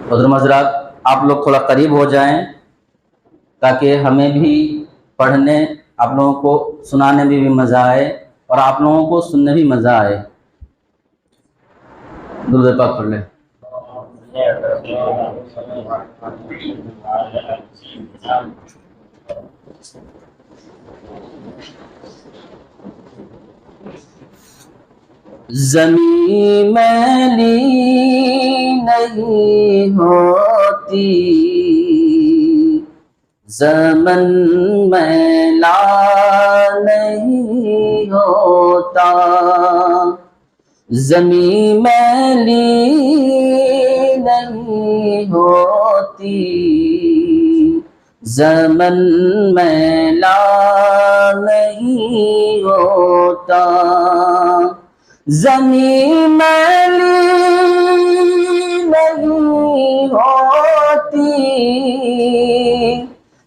محترم حضرات، آپ لوگ تھوڑا قریب ہو جائیں تاکہ ہمیں بھی پڑھنے، آپ لوگوں کو سنانے میں بھی مزہ آئے اور آپ لوگوں کو سننے بھی مزہ آئے۔ درود پاک پڑھ لیں۔ زمین میلی نہیں ہوتی، زمن میلا نہیں ہوتا، زمین میلی نہیں ہوتی، زمن میلا نہیں ہوتا، زمین میلی نہیں ہوتی،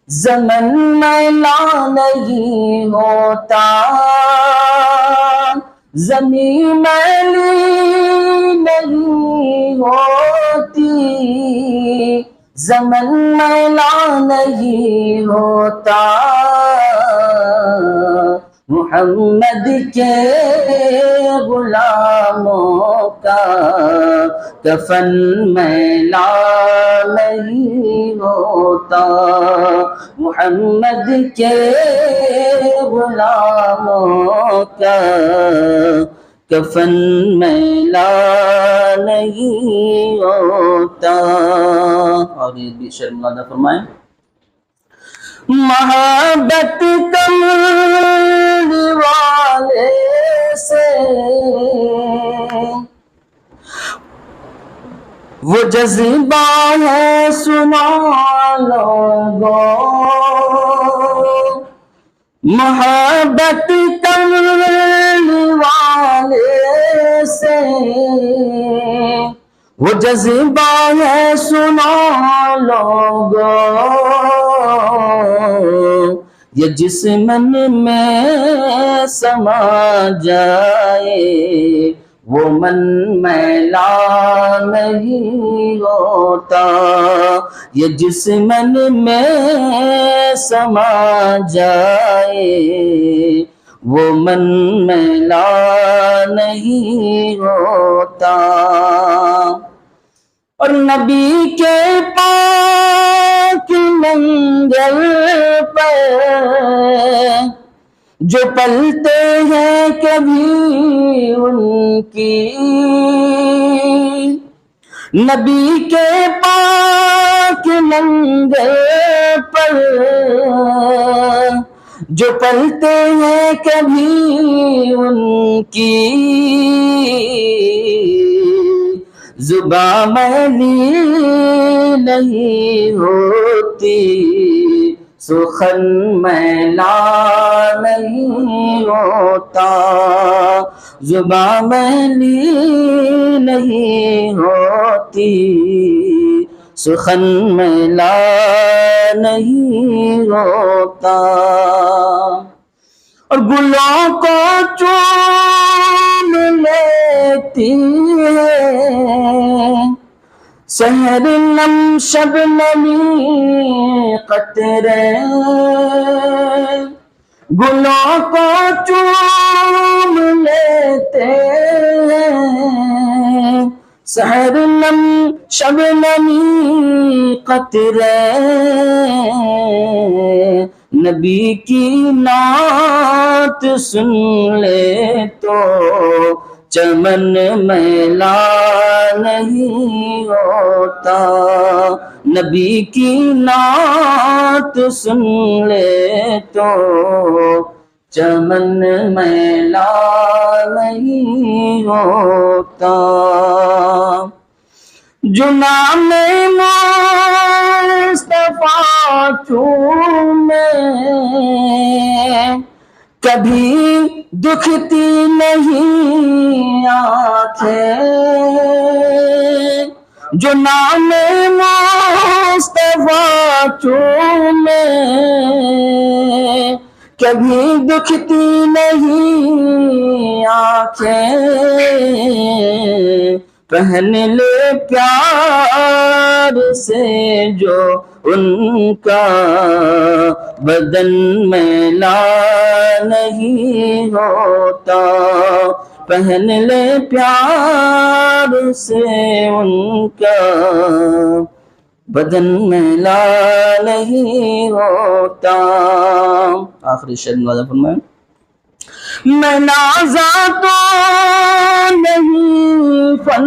زمن میلا نہیں ہوتا، زمین میلی نہیں ہوتی، زمن میلا نہیں ہوتا، محمد کے غلاموں کا کفن میلا نہیں ہوتا، محمد کے غلاموں کا کفن میلا نہیں ہوتا۔ اور یہ بھی شعر ملادہ فرمائیں۔ محبت کرنے والے سے وہ جذبہ ہے سنا لوگو، محبت کرنے والے سے وہ جذبہ ہے سنا لوگو، یہ جس من میں سما جائے وہ من میلا نہیں ہوتا، یہ جس من میں سما جائے وہ من میلا نہیں ہوتا۔ اور نبی کے پاک منظر پر جو پلتے ہیں کبھی ان کی، نبی کے پاک منظر پر جو پلتے ہیں کبھی ان کی، زباں میلی نہیں ہوتی، سخن میلا نہیں ہوتا، زباں میلی نہیں ہوتی، سخن میلا نہیں ہوتا۔ اور گلوں کو چوم لیتی ہے سحر نم شبنمی قطرے، گلوں کو چوم لیتے ہیں سحر نم شبنمی قطرے، نبی کی نعت سن لے تو چمن میلا نہیں ہوتا، نبی کی نعت سن لے تو چمن میلا نہیں ہوتا۔ جو نام مصطفیٰ چومے کبھی دکھتی نہیں آنکھیں، جو نام مصطفیٰ چومے کبھی دکھتی نہیں آنکھیں، پہن لے پیار جو ان کا بدن میلا نہیں ہوتا، پہن لے پیار سے ان کا بدن میلا نہیں ہوتا۔ آخری شعر نوازا فرمائیں۔ میں نازا تو نہیں فن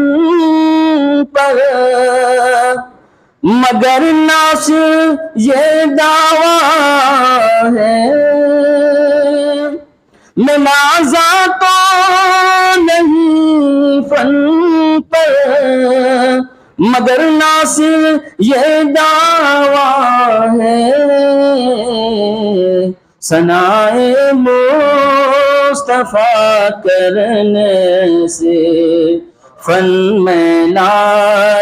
پر، مگر ناصر یہ دعویٰ ہے، میں نازا تو نہیں فن پر، مگر ناصر یہ دعویٰ ہے، ثنائے مصطفیٰ کرنے سے فن میلا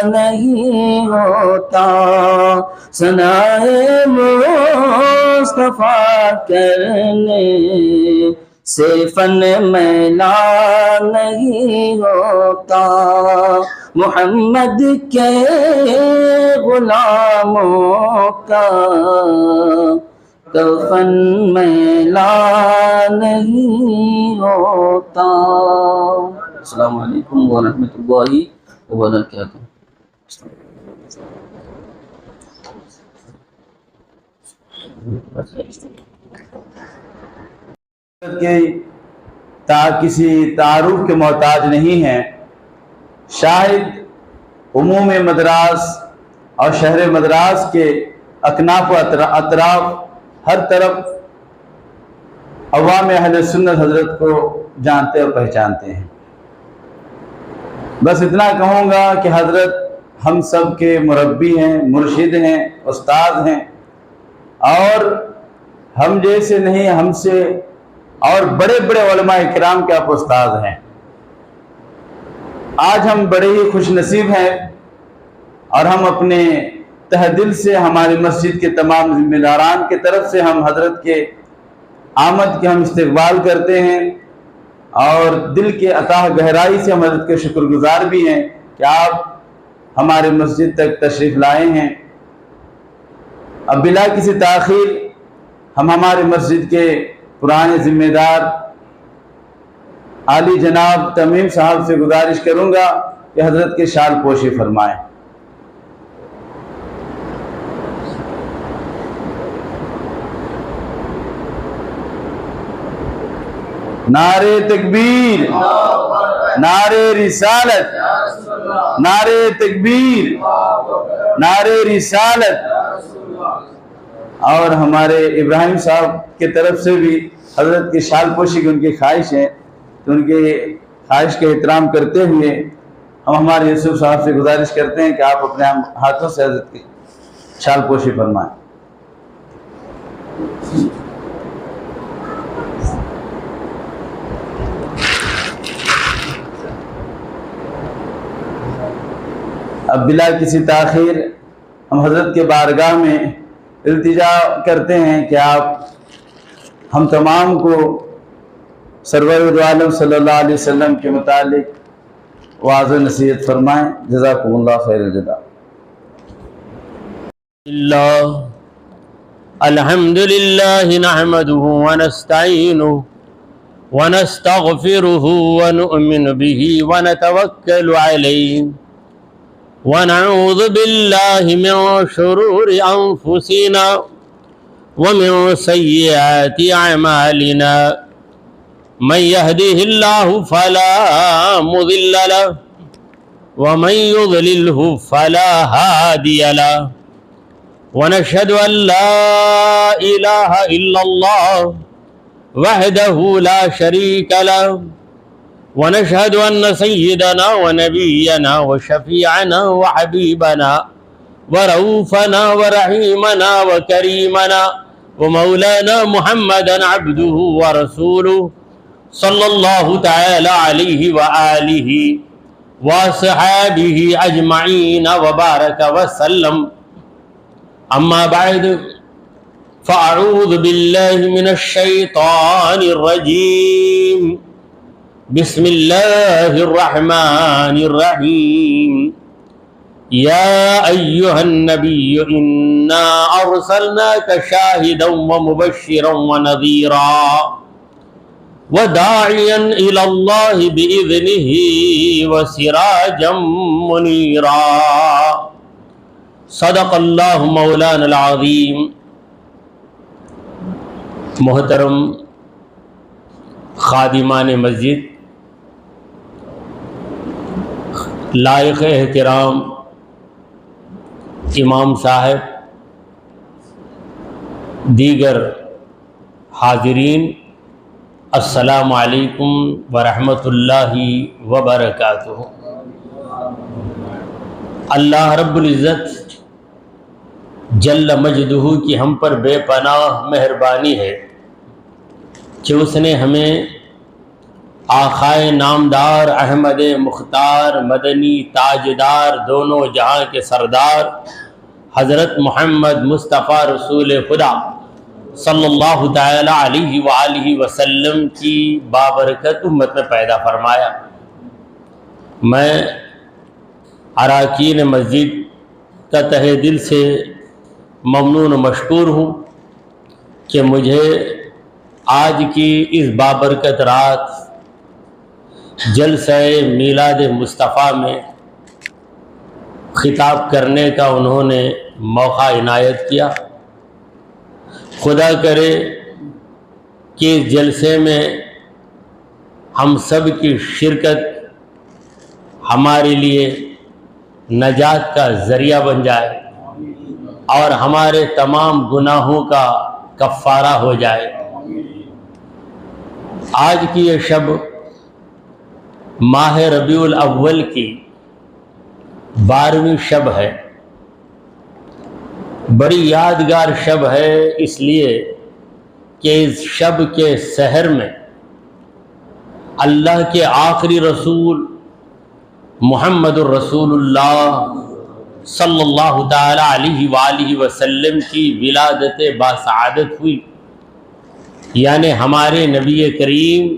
نہیں ہوتا، ثنائے مصطفیٰ کرنے سے فن میلا نہیں ہوتا، محمد کے غلاموں کا کفن میلا نہیں ہوتا۔ السلام علیکم ورحمۃ اللہ وبرکاتہ۔ کسی تعارف کے محتاج نہیں ہیں، شاید عموم مدراس اور شہر مدراس کے اکناف و اطراف ہر طرف عوام اہل سنت حضرت کو جانتے اور پہچانتے ہیں۔ بس اتنا کہوں گا کہ حضرت ہم سب کے مربی ہیں، مرشد ہیں، استاد ہیں، اور ہم جیسے نہیں، ہم سے اور بڑے بڑے علماء کرام کے آپ استاد ہیں۔ آج ہم بڑے ہی خوش نصیب ہیں، اور ہم اپنے تہ دل سے ہماری مسجد کے تمام ذمہ داران کی طرف سے ہم حضرت کے آمد کے ہم استقبال کرتے ہیں، اور دل کے اتاہ گہرائی سے ہم حضرت کے شکر گزار بھی ہیں کہ آپ ہمارے مسجد تک تشریف لائے ہیں۔ اب بلا کسی تاخیر ہم ہمارے مسجد کے پرانے ذمہ دار عالی جناب تمیم صاحب سے گزارش کروں گا کہ حضرت کے شال پوشی فرمائیں۔ نعرہ تکبیر، نعرہ رسالت، نعرہ تکبیر، نعرہ رسالت۔ اور ہمارے ابراہیم صاحب کی طرف سے بھی حضرت کی شال پوشی کی ان کی خواہش ہے، تو ان کی خواہش کے احترام کرتے ہوئے ہم ہمارے یوسف صاحب سے گزارش کرتے ہیں کہ آپ اپنے ہاتھوں سے حضرت کی شال پوشی فرمائیں۔ اب بلا کسی تاخیر ہم حضرت کے بارگاہ میں التجا کرتے ہیں کہ آپ ہم تمام کو سرور دو عالم صلی اللہ علیہ وسلم کے متعلق واضح نصیحت فرمائیں۔ جزاکم اللہ خیر الجزا۔ الحمد للہ نحمده ونستعینه ونستغفره ونؤمن به ونتوکل علیہ ونعوذ باللہ من شرور انفسنا ومن سیئات اعمالنا من يهده الله فلا مضل له ومن يضلله فلا هادي له ونشهد أن لا إله إلا الله وحده لا شريك له ونشهد أن سيدنا ونبينا وشفيعنا وحبيبنا ورؤوفنا ورحيمنا وكريمنا ومولانا محمدا عبده ورسوله صلى الله تعالى عليه وآله وصحابه أجمعين وبارك وسلم. أما بعد فأعوذ بالله من الشيطان الرجيم. بسم الله الرحمن الرحيم. یا ایہا النبی انا ارسلناک شاہدا ومبشرا ونذیرا وداعیا الی اللہ بإذنہ وسراجا منیرا۔ صدق اللہ مولانا العظیم۔ محترم خادمان مسجد، لائق احترام امام صاحب، دیگر حاضرین، السلام علیکم ورحمۃ اللہ وبرکاتہ۔ اللہ رب العزت جل مجدہ کی ہم پر بے پناہ مہربانی ہے کہ اس نے ہمیں آقائے نامدار احمد مختار مدنی تاجدار دونوں جہاں کے سردار حضرت محمد مصطفیٰ رسول خدا صلی اللہ تعالی علیہ وآلہ وسلم کی بابرکت امت میں پیدا فرمایا۔ میں اراکین مسجد کا تہہ دل سے ممنون و مشکور ہوں کہ مجھے آج کی اس بابرکت رات جلسہ میلاد مصطفیٰ میں خطاب کرنے کا انہوں نے موقع عنایت کیا۔ خدا کرے کہ اس جلسے میں ہم سب کی شرکت ہمارے لیے نجات کا ذریعہ بن جائے اور ہمارے تمام گناہوں کا کفارہ ہو جائے۔ آج کی یہ شب ماہ ربیع الاول کی 12ویں شب ہے۔ بڑی یادگار شب ہے اس لیے کہ اس شب کے سحر میں اللہ کے آخری رسول محمد الرسول اللہ صلی اللہ تعالی علیہ وآلہ وسلم کی ولادت باسعادت ہوئی، یعنی ہمارے نبی کریم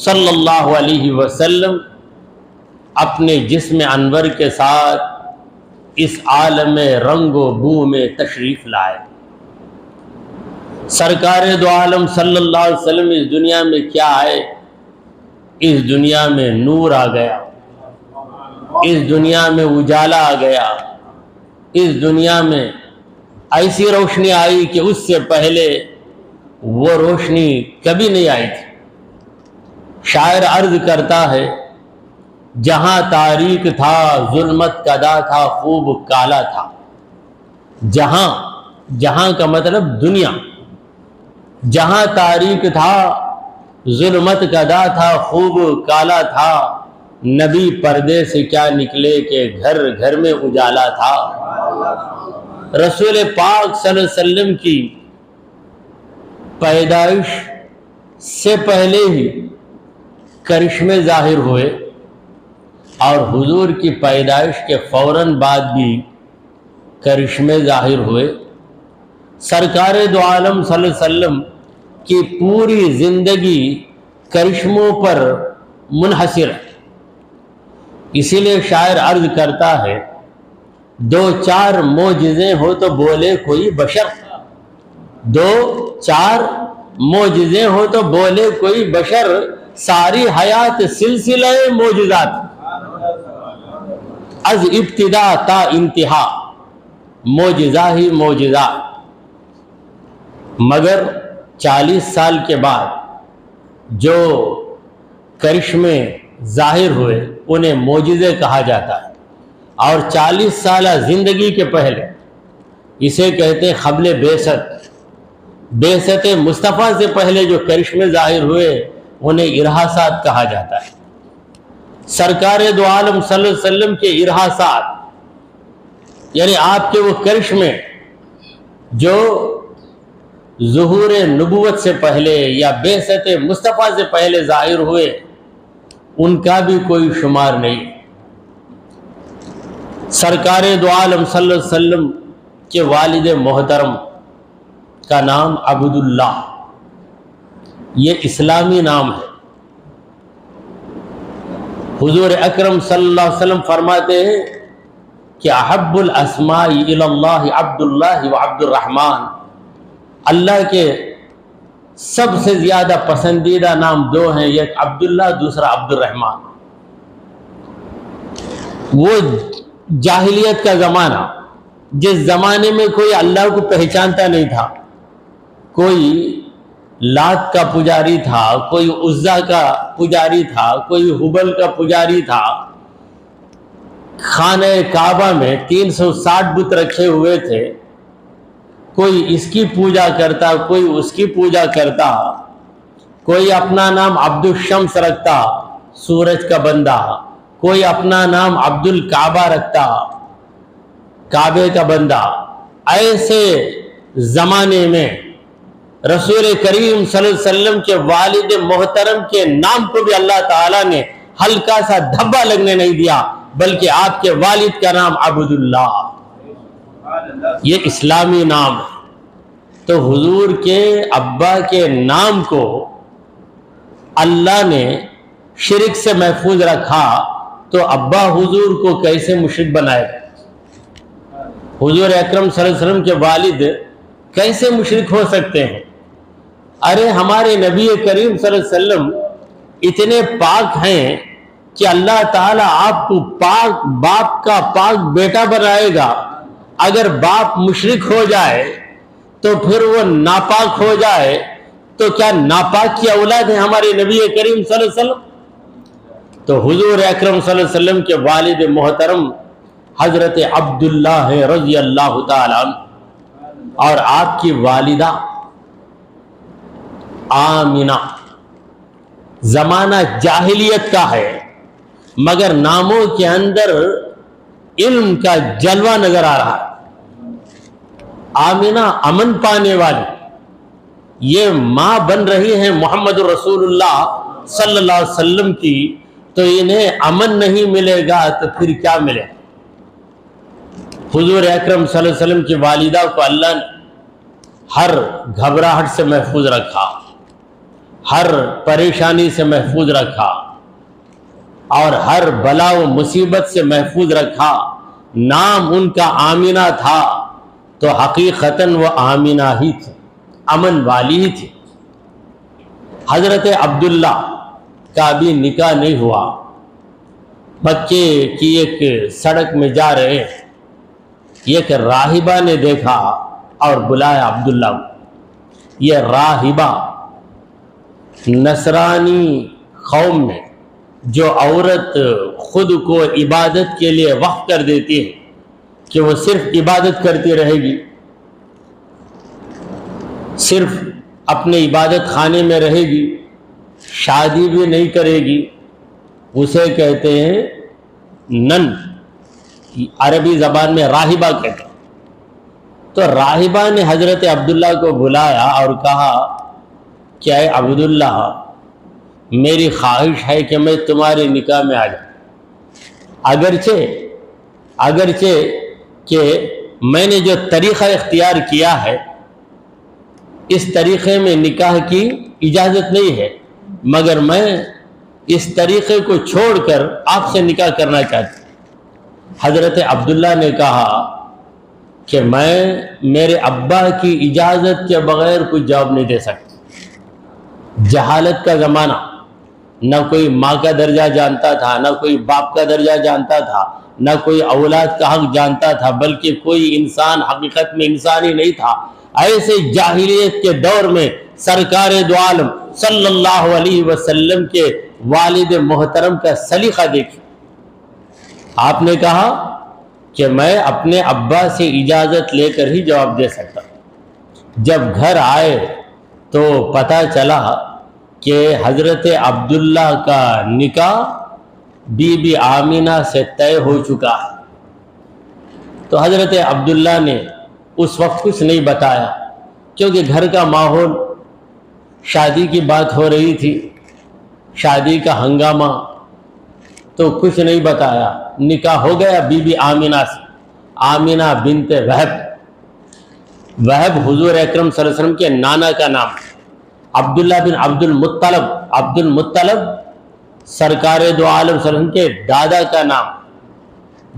صلی اللہ علیہ وسلم اپنے جسم انور کے ساتھ اس عالم رنگ و بو میں تشریف لائے۔ سرکار دو عالم صلی اللہ علیہ وسلم اس دنیا میں کیا آئے؟ اس دنیا میں نور آ گیا، اس دنیا میں اجالا آ گیا، اس دنیا میں ایسی روشنی آئی کہ اس سے پہلے وہ روشنی کبھی نہیں آئی تھی۔ شاعر عرض کرتا ہے، جہاں تاریک تھا ظلمت کدا تھا خوب کالا تھا۔ جہاں کا مطلب دنیا، جہاں تاریک تھا ظلمت کدا تھا خوب کالا تھا، نبی پردے سے کیا نکلے کہ گھر گھر میں اجالا تھا۔ رسول پاک صلی اللہ علیہ وسلم کی پیدائش سے پہلے ہی کرشمے ظاہر ہوئے اور حضور کی پیدائش کے فوراً بعد بھی کرشمے ظاہر ہوئے۔ سرکار دو عالم صلی اللہ علیہ وسلم کی پوری زندگی کرشموں پر منحصر ہے۔ اسی لیے شاعر عرض کرتا ہے، دو چار معجزے ہو تو بولے کوئی بشر، دو چار معجزے ہو تو بولے کوئی بشر، ساری حیات سلسلہ معجزات، از ابتدا تا انتہا معجزہ ہی معجزہ۔ مگر 40 سال کے بعد جو کرشمے ظاہر ہوئے انہیں معجزے کہا جاتا ہے، اور 40 سالہ زندگی کے پہلے اسے کہتے ہیں قبل بعثت مصطفیٰ سے پہلے جو کرشمے ظاہر ہوئے انہیں ارحاسات کہا جاتا ہے۔ سرکار دو عالم صلی اللہ علیہ وسلم کے ارحاسات یعنی آپ کے وہ کرشمے جو ظہور نبوت سے پہلے یا بعثت مصطفیٰ سے پہلے ظاہر ہوئے، ان کا بھی کوئی شمار نہیں۔ سرکار دو عالم صلی اللہ علیہ وسلم کے والد محترم کا نام عبداللہ، یہ اسلامی نام ہے۔ حضور اکرم صلی اللہ علیہ وسلم فرماتے ہیں کہ احب الاسماء الی اللہ عبد اللہ و عبد الرحمن، اللہ کے سب سے زیادہ پسندیدہ نام دو ہیں، ایک عبداللہ دوسرا عبد الرحمن۔ وہ جاہلیت کا زمانہ، جس زمانے میں کوئی اللہ کو پہچانتا نہیں تھا، کوئی لات کا پجاری تھا، کوئی عزا کا پجاری تھا، کوئی حبل کا پجاری تھا، خانہ کعبہ میں 360 بت رکھے ہوئے تھے، کوئی اس کی پوجا کرتا، کوئی اس کی پوجا کرتا، کوئی اپنا نام عبد الشمس رکھتا، سورج کا بندہ، کوئی اپنا نام عبد الکعبہ رکھتا، کعبے کا بندہ۔ ایسے زمانے میں رسول کریم صلی اللہ علیہ وسلم کے والد محترم کے نام کو بھی اللہ تعالیٰ نے ہلکا سا دھبا لگنے نہیں دیا، بلکہ آپ کے والد کا نام عبداللہ، یہ اسلامی نام ہے۔ تو حضور کے ابا کے نام کو اللہ نے شرک سے محفوظ رکھا، تو ابا حضور کو کیسے مشرک بنائے؟ حضور اکرم صلی اللہ علیہ وسلم کے والد کیسے مشرک ہو سکتے ہیں؟ ارے ہمارے نبی کریم صلی اللہ علیہ وسلم اتنے پاک ہیں کہ اللہ تعالیٰ آپ کو پاک باپ کا پاک بیٹا بنائے گا۔ اگر باپ مشرک ہو جائے تو پھر وہ ناپاک ہو جائے، تو کیا ناپاک کی اولاد ہے ہمارے نبی کریم صلی اللہ علیہ وسلم؟ تو حضور اکرم صلی اللہ علیہ وسلم کے والد محترم حضرت عبداللہ رضی اللہ تعالیٰ عنہ، اور آپ کی والدہ آمینہ۔ زمانہ جاہلیت کا ہے، مگر ناموں کے اندر علم کا جلوہ نظر آ رہا ہے۔ آمینہ امن پانے والی، یہ ماں بن رہی ہیں محمد رسول اللہ صلی اللہ علیہ وسلم کی، تو انہیں امن نہیں ملے گا تو پھر کیا ملے؟ حضور اکرم صلی اللہ علیہ وسلم کی والدہ کو اللہ نے ہر گھبراہٹ سے محفوظ رکھا، ہر پریشانی سے محفوظ رکھا، اور ہر بلا و مصیبت سے محفوظ رکھا۔ نام ان کا آمینہ تھا، تو حقیقتاً وہ آمینہ ہی تھی، امن والی ہی تھی۔ حضرت عبداللہ کا بھی نکاح نہیں ہوا۔ مکے کی ایک سڑک میں جا رہے ہیں، ایک راہبہ نے دیکھا اور بلایا عبداللہ کو۔ یہ راہبہ نصرانی قوم میں جو عورت خود کو عبادت کے لیے وقف کر دیتی ہے کہ وہ صرف عبادت کرتی رہے گی، صرف اپنے عبادت خانے میں رہے گی، شادی بھی نہیں کرے گی، اسے کہتے ہیں نن، عربی زبان میں راہبہ کہتے ہیں۔ تو راہبہ نے حضرت عبداللہ کو بلایا اور کہا کہ اے عبداللہ، میری خواہش ہے کہ میں تمہارے نکاح میں آ جاؤں، اگرچہ کہ میں نے جو طریقہ اختیار کیا ہے اس طریقے میں نکاح کی اجازت نہیں ہے، مگر میں اس طریقے کو چھوڑ کر آپ سے نکاح کرنا چاہتا ہوں۔ حضرت عبداللہ نے کہا کہ میں میرے ابا کی اجازت کے بغیر کچھ جواب نہیں دے سکتا۔ جہالت کا زمانہ، نہ کوئی ماں کا درجہ جانتا تھا، نہ کوئی باپ کا درجہ جانتا تھا، نہ کوئی اولاد کا حق جانتا تھا، بلکہ کوئی انسان حقیقت میں انسان ہی نہیں تھا۔ ایسے جاہلیت کے دور میں سرکار دو عالم صلی اللہ علیہ وسلم کے والد محترم کا سلیقہ دیکھیں۔ آپ نے کہا کہ میں اپنے ابا سے اجازت لے کر ہی جواب دے سکتا ہوں۔ جب گھر آئے تو پتہ چلا کہ حضرت عبداللہ کا نکاح بی بی آمینہ سے طے ہو چکا ہے۔ تو حضرت عبداللہ نے اس وقت کچھ نہیں بتایا، کیونکہ گھر کا ماحول، شادی کی بات ہو رہی تھی، شادی کا ہنگامہ، تو کچھ نہیں بتایا۔ نکاح ہو گیا بی بی آمینہ سے، آمینہ بنت وہب۔ وہب حضور اکرم صلی اللہ علیہ وسلم کے نانا کا نام، عبداللہ بن عبد المطلب، عبد المطلب سرکار دو عالم صلی اللہ علیہ وسلم کے دادا کا نام۔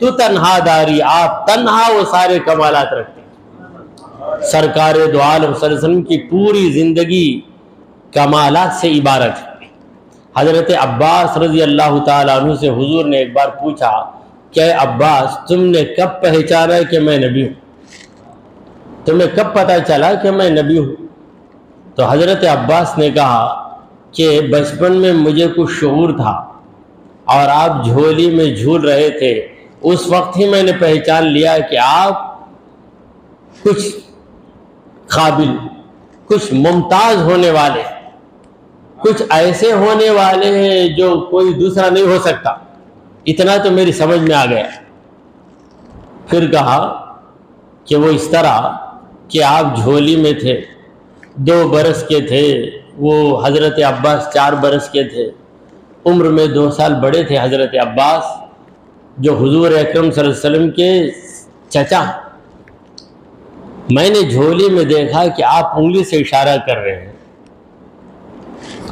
تو تنہا داری، آپ تنہا وہ سارے کمالات رکھتے ہیں۔ سرکار دو عالم صلی اللہ علیہ وسلم کی پوری زندگی کمالات سے عبارت ہے۔ حضرت عباس رضی اللہ تعالیٰ عنہ سے حضور نے ایک بار پوچھا کہ اے عباس، تم نے کب پہچانا کہ میں نبی ہوں؟ تمہیں کب پتہ چلا کہ میں نبی ہوں؟ تو حضرت عباس نے کہا کہ بچپن میں مجھے کچھ شعور تھا اور آپ جھولی میں جھول رہے تھے، اس وقت ہی میں نے پہچان لیا کہ آپ کچھ قابل، کچھ ممتاز ہونے والے، کچھ ایسے ہونے والے ہیں جو کوئی دوسرا نہیں ہو سکتا۔ اتنا تو میری سمجھ میں آ گیا۔ پھر کہا کہ وہ اس طرح کہ آپ جھولی میں تھے، 2 برس کے تھے، وہ حضرت عباس 4 برس کے تھے، عمر میں 2 سال بڑے تھے حضرت عباس، جو حضور اکرم صلی اللہ علیہ وسلم کے چچا۔ میں نے جھولی میں دیکھا کہ آپ انگلی سے اشارہ کر رہے ہیں،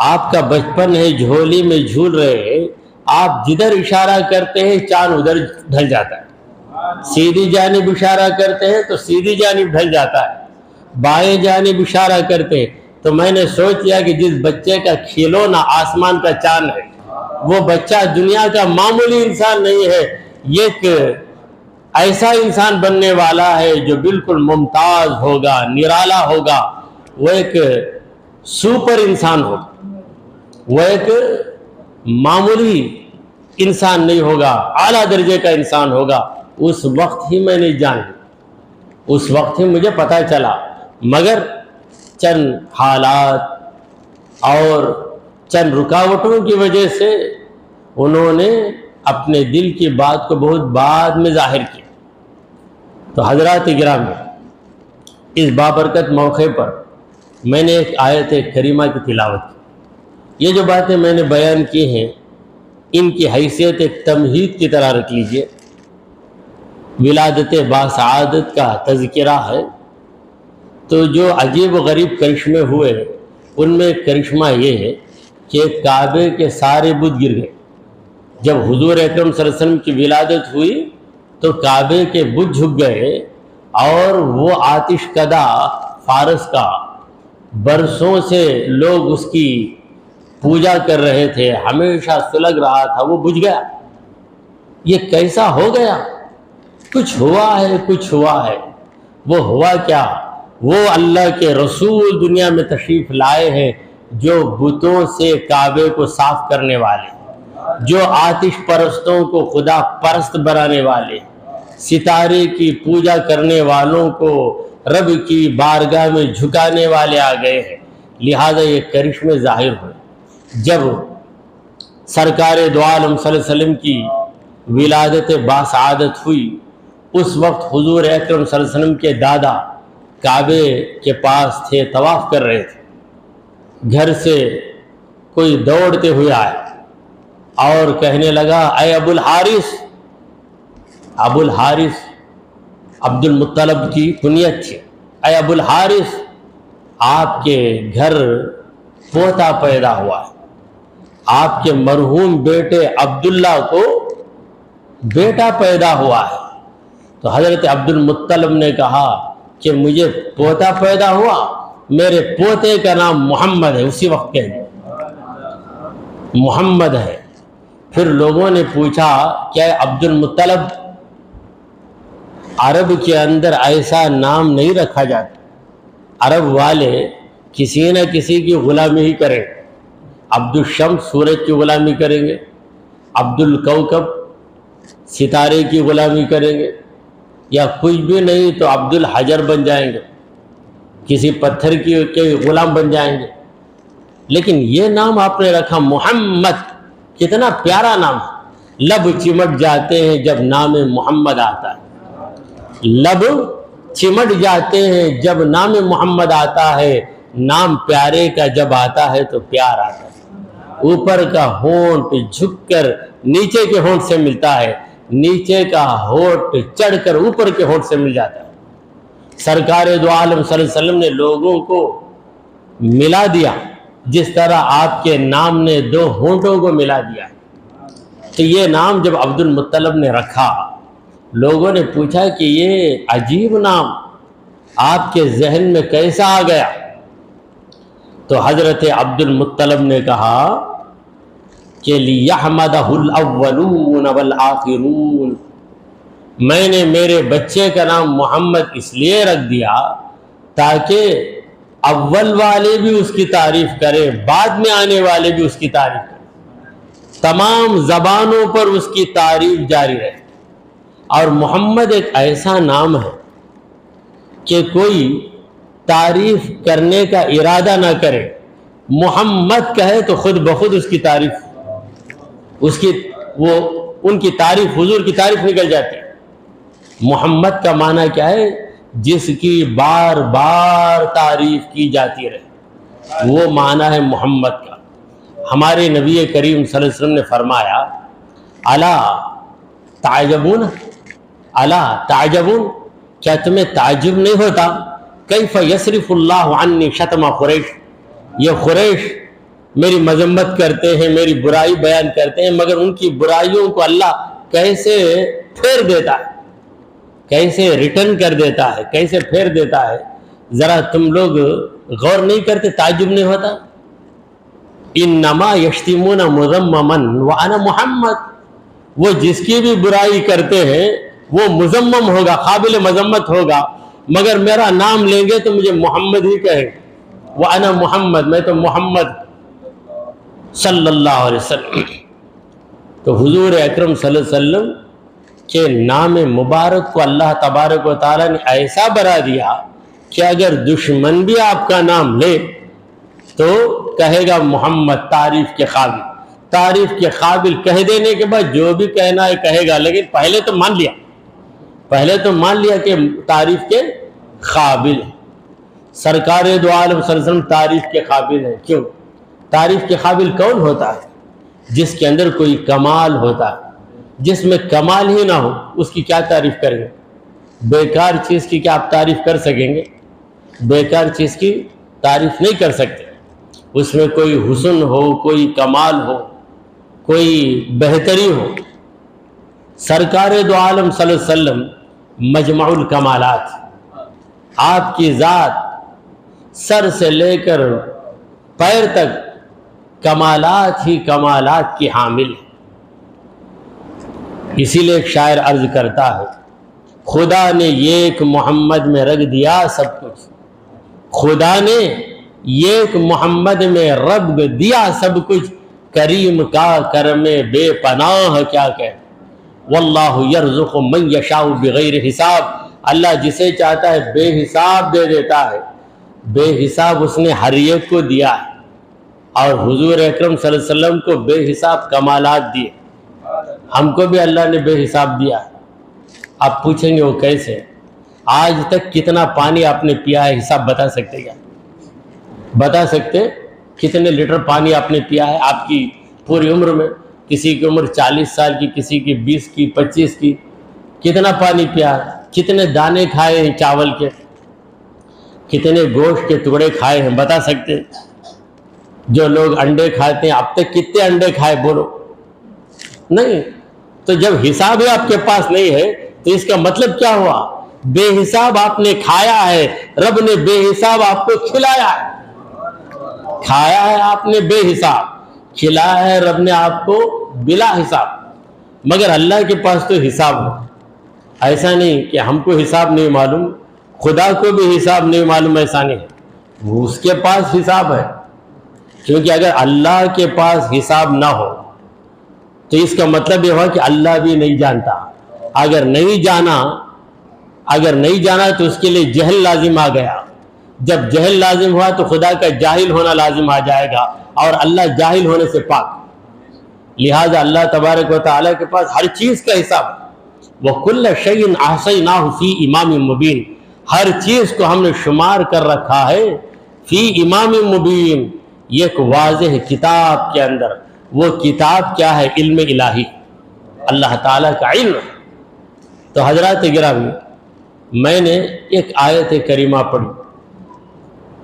آپ کا بچپن ہے، جھولی میں جھول رہے ہیں، آپ جدھر اشارہ کرتے ہیں چاند ادھر ڈھل جاتا ہے، سیدھی جانب اشارہ کرتے ہیں تو سیدھی جانب ڈھل جاتا ہے، بائیں جانب اشارہ کرتے ہیں۔ تو میں نے سوچ لیا کہ جس بچے کا کھلونا آسمان کا چاند ہے، وہ بچہ دنیا کا معمولی انسان نہیں ہے، یہ ایک ایسا انسان بننے والا ہے جو بالکل ممتاز ہوگا، نرالا ہوگا، وہ ایک سپر انسان ہوگا، وہ ایک معمولی انسان نہیں ہوگا، اعلیٰ درجے کا انسان ہوگا۔ اس وقت ہی میں نے جان لی، اس وقت ہی مجھے پتہ چلا، مگر چند حالات اور چند رکاوٹوں کی وجہ سے انہوں نے اپنے دل کی بات کو بہت بعد میں ظاہر کیا۔ تو حضرات گرامی، اس بابرکت موقع پر میں نے ایک آیت کریمہ کی تلاوت کی۔ یہ جو باتیں میں نے بیان کی ہیں، ان کی حیثیت ایک تمہید کی طرح رکھ لیجئے۔ ولادت باسعادت کا تذکرہ ہے، تو جو عجیب و غریب کرشمے ہوئے ان میں ایک کرشمہ یہ ہے کہ کعبے کے سارے بت گر گئے۔ جب حضور اکرم صلی اللہ علیہ وسلم کی ولادت ہوئی تو کعبے کے بت جھک گئے، اور وہ آتش کدہ فارس کا برسوں سے لوگ اس کی پوجا کر رہے تھے، ہمیشہ سلگ رہا تھا، وہ بجھ گیا۔ یہ کیسا ہو گیا؟ کچھ ہوا ہے، کچھ ہوا ہے۔ وہ ہوا کیا؟ وہ اللہ کے رسول دنیا میں تشریف لائے ہیں، جو بتوں سے کعبے کو صاف کرنے والے، جو آتش پرستوں کو خدا پرست بنانے والے، ستارے کی پوجا کرنے والوں کو رب کی بارگاہ میں جھکانے والے آ گئے ہیں۔ لہذا یہ کرشمے ظاہر ہوئے۔ جب سرکار دو عالم صلی اللہ علیہ وسلم کی ولادت باسعادت ہوئی، اس وقت حضور اکرم صلی اللہ علیہ وسلم کے دادا کعبے کے پاس تھے، طواف کر رہے تھے۔ گھر سے کوئی دوڑتے ہوئے آیا اور کہنے لگا، اے ابو الحارث۔ ابو الحارث عبد المطلب کی کنیت تھی۔ اے ابو الحارث، آپ کے گھر پوتا پیدا ہوا ہے، آپ کے مرحوم بیٹے عبداللہ کو بیٹا پیدا ہوا ہے۔ تو حضرت عبد المطلب نے کہا کہ مجھے پوتا پیدا ہوا، میرے پوتے کا نام محمد ہے۔ اسی وقت کہہ دیا محمد ہے۔ پھر لوگوں نے پوچھا کہ عبد المطلب، عرب کے اندر ایسا نام نہیں رکھا جاتا، عرب والے کسی نہ کسی کی غلامی ہی کریں، عبد الشمس سورج کی غلامی کریں گے، عبد الکوكب ستارے کی غلامی کریں گے، یا کچھ بھی نہیں تو عبد الحجر بن جائیں گے، کسی پتھر کے غلام بن جائیں گے۔ لیکن یہ نام آپ نے رکھا محمد، کتنا پیارا نام ہے۔ لب چمٹ جاتے ہیں جب نام محمد آتا ہے، لب چمٹ جاتے ہیں جب نام محمد آتا ہے۔ نام پیارے کا جب آتا ہے تو پیار آتا ہے۔ اوپر کا ہونٹ جھک کر نیچے کے ہونٹ سے ملتا ہے، نیچے کا ہونٹ چڑھ کر اوپر کے ہونٹ سے مل جاتا ہے۔ سرکار دو عالم صلی اللہ علیہ وسلم نے لوگوں کو ملا دیا، جس طرح آپ کے نام نے 2 ہونٹوں کو ملا دیا۔ تو یہ نام جب عبد المطلب نے رکھا لوگوں نے پوچھا کہ یہ عجیب نام آپ کے ذہن میں کیسا آ گیا؟ تو حضرت عبد المطلب نے کہا کہ لِيَحْمَدَهُ الْأَوَّلُونَ وَالْآخِرُونَ، میں نے میرے بچے کا نام محمد اس لیے رکھ دیا تاکہ اول والے بھی اس کی تعریف کریں، بعد میں آنے والے بھی اس کی تعریف کریں، تمام زبانوں پر اس کی تعریف جاری رہے۔ اور محمد ایک ایسا نام ہے کہ کوئی تعریف کرنے کا ارادہ نہ کرے، محمد کہے تو خود بخود اس کی تعریف، ان کی تعریف، حضور کی تعریف نکل جاتی ہے۔ محمد کا معنی کیا ہے؟ جس کی بار بار تعریف کی جاتی رہے، وہ معنی ہے محمد کا۔ ہمارے نبی کریم صلی اللہ علیہ وسلم نے فرمایا الا تعجبون، الا تعجبون، کیا تمہیں تعجب نہیں ہوتا؟ کیف یصرف اللہ عنی شتم قریش، یہ قریش میری مذمت کرتے ہیں، میری برائی بیان کرتے ہیں، مگر ان کی برائیوں کو اللہ کیسے پھیر دیتا ہے، کیسے ریٹرن کر دیتا ہے، کیسے پھیر دیتا ہے، ذرا تم لوگ غور نہیں کرتے؟ تعجب نہیں ہوتا؟ انما یشتمون مذمما وانا محمد، وہ جس کی بھی برائی کرتے ہیں وہ مذمم ہوگا، قابل مذمت ہوگا، مگر میرا نام لیں گے تو مجھے محمد ہی کہیں گے، وانا محمد، میں تو محمد صلی اللہ علیہ وسلم۔ تو حضور اکرم صلی اللہ علیہ وسلم کہ نام مبارک کو اللہ تبارک و تعالیٰ نے ایسا بنا دیا کہ اگر دشمن بھی آپ کا نام لے تو کہے گا محمد، تعریف کے قابل، تعریف کے قابل کہہ دینے کے بعد جو بھی کہنا ہے کہے گا، لیکن پہلے تو مان لیا کہ تعریف کے قابل ہے۔ سرکار دو عالم صلی اللہ علیہ وسلم تعریف کے قابل ہے۔ کیوں؟ تعریف کے قابل کون ہوتا ہے؟ جس کے اندر کوئی کمال ہوتا ہے۔ جس میں کمال ہی نہ ہو اس کی کیا تعریف کریں گے؟ بیکار چیز کی کیا آپ تعریف کر سکیں گے؟ بیکار چیز کی تعریف نہیں کر سکتے۔ اس میں کوئی حسن ہو، کوئی کمال ہو، کوئی بہتری ہو۔ سرکار دو عالم صلی اللہ علیہ وسلم مجمع الکمالات، آپ کی ذات سر سے لے کر پیر تک کمالات ہی کمالات کی حامل ہے۔ اسی لیے ایک شاعر عرض کرتا ہے خدا نے ایک محمد میں رکھ دیا سب کچھ، خدا نے ایک محمد میں رب دیا سب کچھ، کریم کا کرم بے پناہ کیا کہ واللہ یرزق من یشاء بغیر حساب، اللہ جسے چاہتا ہے بے حساب دے دیتا ہے، بے حساب اس نے ہر ایک کو دیا ہے۔ اور حضور اکرم صلی اللہ علیہ وسلم کو بے حساب کمالات دیے، ہم کو بھی اللہ نے بے حساب دیا ہے۔ آپ پوچھیں گے وہ کیسے؟ آج تک کتنا پانی آپ نے پیا ہے حساب بتا سکتے کیا؟ بتا سکتے کتنے لیٹر پانی آپ نے پیا ہے آپ کی پوری عمر میں؟ کسی کی عمر 40 سال کی، کسی کی 20 کی، 25 کی، کتنا پانی پیا ہے؟ کتنے دانے کھائے ہیں چاول کے، کتنے گوشت کے ٹکڑے کھائے ہیں بتا سکتے؟ جو لوگ انڈے کھاتے ہیں اب تک کتنے انڈے کھائے بولو؟ نہیں۔ تو جب حساب ہی آپ کے پاس نہیں ہے تو اس کا مطلب کیا ہوا؟ بے حساب آپ نے کھایا ہے، رب نے بے حساب آپ کو کھلایا ہے، کھایا ہے آپ نے بے حساب، کھلایا ہے رب نے آپ کو بلا حساب۔ مگر اللہ کے پاس تو حساب ہے، ایسا نہیں کہ ہم کو حساب نہیں معلوم، خدا کو بھی حساب نہیں معلوم، ایسا نہیں ہے، اس کے پاس حساب ہے۔ کیونکہ اگر اللہ کے پاس حساب نہ ہو تو اس کا مطلب یہ ہوا کہ اللہ بھی نہیں جانتا۔ اگر نہیں جانا تو اس کے لیے جہل لازم آ گیا، جب جہل لازم ہوا تو خدا کا جاہل ہونا لازم آ جائے گا، اور اللہ جاہل ہونے سے پاک، لہذا اللہ تبارک و تعالیٰ کے پاس ہر چیز کا حساب ہے۔ وَكُلَّ شَيْءٍ أَحْصَيْنَاهُ فِي إِمَامٍ مُبِينٍ، ہر چیز کو ہم نے شمار کر رکھا ہے فی امام مبین، یہ ایک واضح کتاب کے اندر۔ وہ کتاب کیا ہے؟ علم الہی، اللہ تعالیٰ کا علم۔ تو حضرات گرامی، میں نے ایک آیت کریمہ پڑھی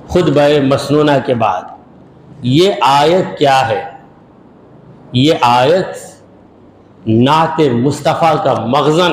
خطبہ مسنونہ کے بعد۔ یہ آیت کیا ہے؟ یہ آیت نعت مصطفیٰ کا مخزن،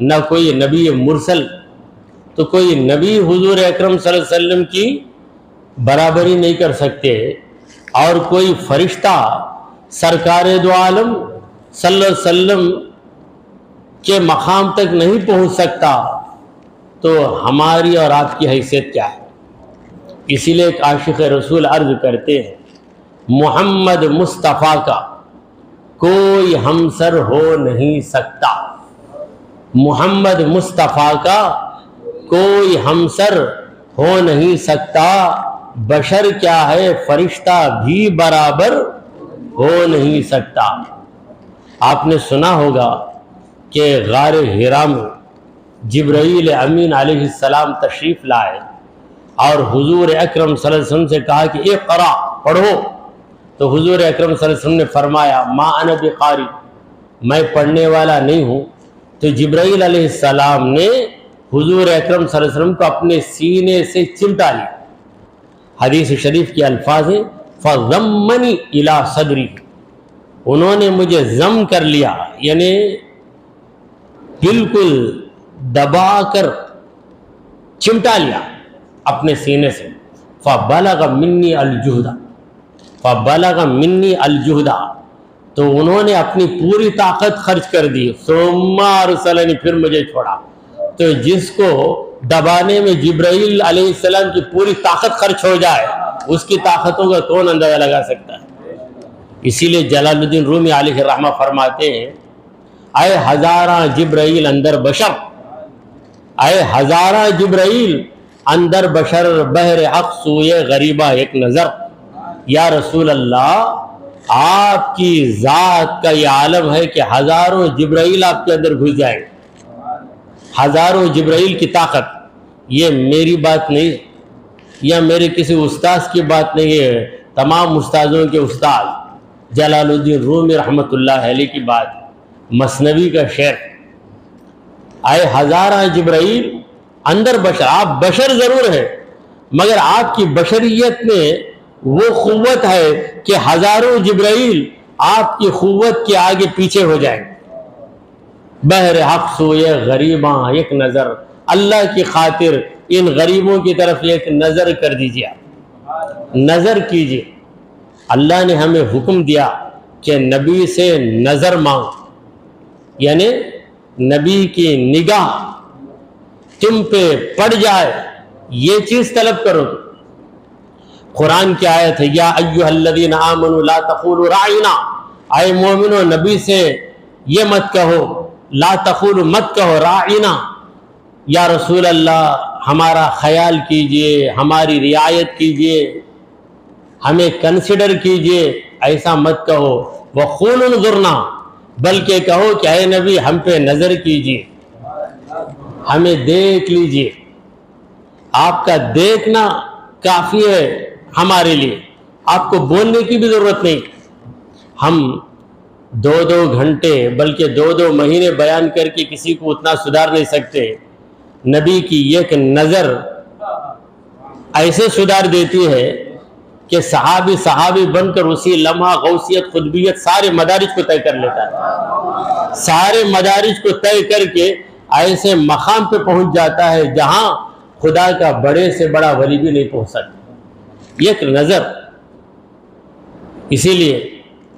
نہ کوئی نبی مرسل، تو کوئی نبی حضور اکرم صلی اللہ علیہ وسلم کی برابری نہیں کر سکتے، اور کوئی فرشتہ سرکار دو عالم صلی اللہ علیہ وسلم کے مقام تک نہیں پہنچ سکتا، تو ہماری اور آپ کی حیثیت کیا ہے؟ اسی لیے ایک عاشق رسول عرض کرتے ہیں، محمد مصطفیٰ کا کوئی ہمسر ہو نہیں سکتا، محمد مصطفیٰ کا کوئی ہمسر ہو نہیں سکتا، بشر کیا ہے فرشتہ بھی برابر ہو نہیں سکتا۔ آپ نے سنا ہوگا کہ غار حرا میں جبرائیل امین علیہ السلام تشریف لائے اور حضور اکرم صلی اللہ علیہ وسلم سے کہا کہ اقرا، پڑھو، تو حضور اکرم صلی اللہ علیہ وسلم نے فرمایا ما انا بقاری، میں پڑھنے والا نہیں ہوں۔ تو جبرائیل علیہ السلام نے حضور اکرم صلی اللہ علیہ وسلم کو اپنے سینے سے چمٹا لیا۔ حدیث شریف کے الفاظ ہیں فَضَمَّنِي إِلَىٰ صَدْرِهِ، انہوں نے مجھے ضم کر لیا، یعنی بالکل دبا کر چمٹا لیا اپنے سینے سے۔ فَبَلَغَ مِنِّي الْجُهْدَ، فَبَلَغَ مِنِّي الْجُهْدَ، تو انہوں نے اپنی پوری طاقت خرچ کر دی، ثُمَّ أَرْسَلَنِي، پھر مجھے چھوڑا۔ تو جس کو دبانے میں جبرائیل علیہ السلام کی پوری طاقت خرچ ہو جائے، اس کی طاقتوں کا کون اندازہ لگا سکتا ہے؟ اسی لیے جلال الدین رومی علیہ الرحمہ فرماتے ہیں، اے ہزارہ جبرائیل اندر بشر، اے ہزارہ جبرائیل اندر بشر، بحر حق سوئے غریبہ ایک نظر۔ یا رسول اللہ، آپ کی ذات کا یہ عالم ہے کہ ہزاروں جبرائیل آپ کے اندر گھس جائیں، ہزاروں جبرائیل کی طاقت۔ یہ میری بات نہیں، یا میرے کسی استاذ کی بات نہیں ہے، تمام استاذوں کے استاد جلال الدین رومی رحمۃ اللہ علیہ کی بات، مثنوی کا شعر، اے ہزارہ جبرائیل اندر بشر، آپ بشر ضرور ہیں مگر آپ کی بشریت میں وہ قوت ہے کہ ہزاروں جبرائیل آپ کی قوت کے آگے پیچھے ہو جائیں۔ بحر حق سوئے غریباں ایک نظر، اللہ کی خاطر ان غریبوں کی طرف ایک نظر کر دیجیے، نظر کیجیے۔ اللہ نے ہمیں حکم دیا کہ نبی سے نظر مانگ، یعنی نبی کی نگاہ تم پہ پڑ جائے، یہ چیز طلب کرو۔ قرآن کی آیت ہے یا ایھا الذین آمنوا لا تقولوا راعنا، اے مومنو نبی سے یہ مت کہو، لا تقولوا مت کہو راعنا، یا رسول اللہ ہمارا خیال کیجئے، ہماری رعایت کیجئے، ہمیں کنسیڈر کیجئے، ایسا مت کہو۔ وقولوا انظرنا، بلکہ کہو کہ اے نبی ہم پہ نظر کیجئے، ہمیں دیکھ لیجئے۔ آپ کا دیکھنا کافی ہے ہمارے لیے، آپ کو بولنے کی بھی ضرورت نہیں۔ ہم 2 گھنٹے بلکہ 2 مہینے بیان کر کے کسی کو اتنا سدھار نہیں سکتے۔ نبی کی ایک نظر ایسے سدھار دیتی ہے کہ صحابی بن کر اسی لمحہ غوثیت، قطبیت، سارے مدارج کو طے کر لیتا ہے، سارے مدارج کو طے کر کے ایسے مقام پہ پہنچ جاتا ہے جہاں خدا کا بڑے سے بڑا ولی بھی نہیں پہنچ سکتا، ایک نظر۔ اسی لیے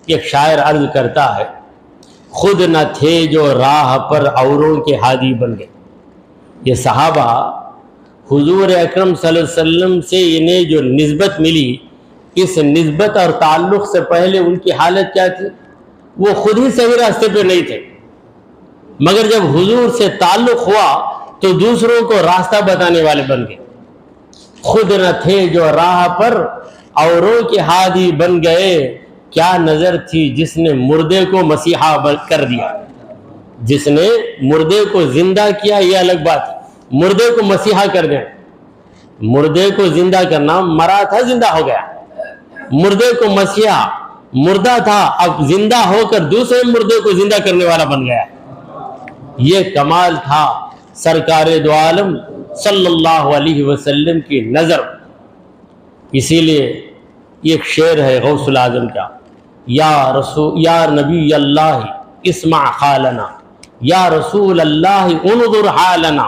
ایک شاعر عرض کرتا ہے، خود نہ تھے جو راہ پر اوروں کے ہادی بن گئے۔ یہ صحابہ حضور اکرم صلی اللہ علیہ وسلم سے انہیں جو نسبت ملی، اس نسبت اور تعلق سے پہلے ان کی حالت کیا تھی؟ وہ خود ہی صحیح راستے پہ نہیں تھے، مگر جب حضور سے تعلق ہوا تو دوسروں کو راستہ بتانے والے بن گئے۔ خود نہ تھے جو راہ پر اوروں کے ہادی بن گئے، کیا نظر تھی جس نے مردے کو مسیحا کر دیا۔ جس نے مردے کو زندہ کیا یہ الگ بات ہے، مردے کو مسیحا کر دیں، مردے کو زندہ کرنا، مرا تھا زندہ ہو گیا، مردے کو مسیحا، مردہ تھا اب زندہ ہو کر دوسرے مردے کو زندہ کرنے والا بن گیا۔ یہ کمال تھا سرکار دو عالم صلی اللہ علیہ وسلم کی نظر۔ اسی لیے ایک شعر ہے غوث العظم کا، یا نبی اللہ اسمع قالنا یا رسول اللہ انظر حالنا،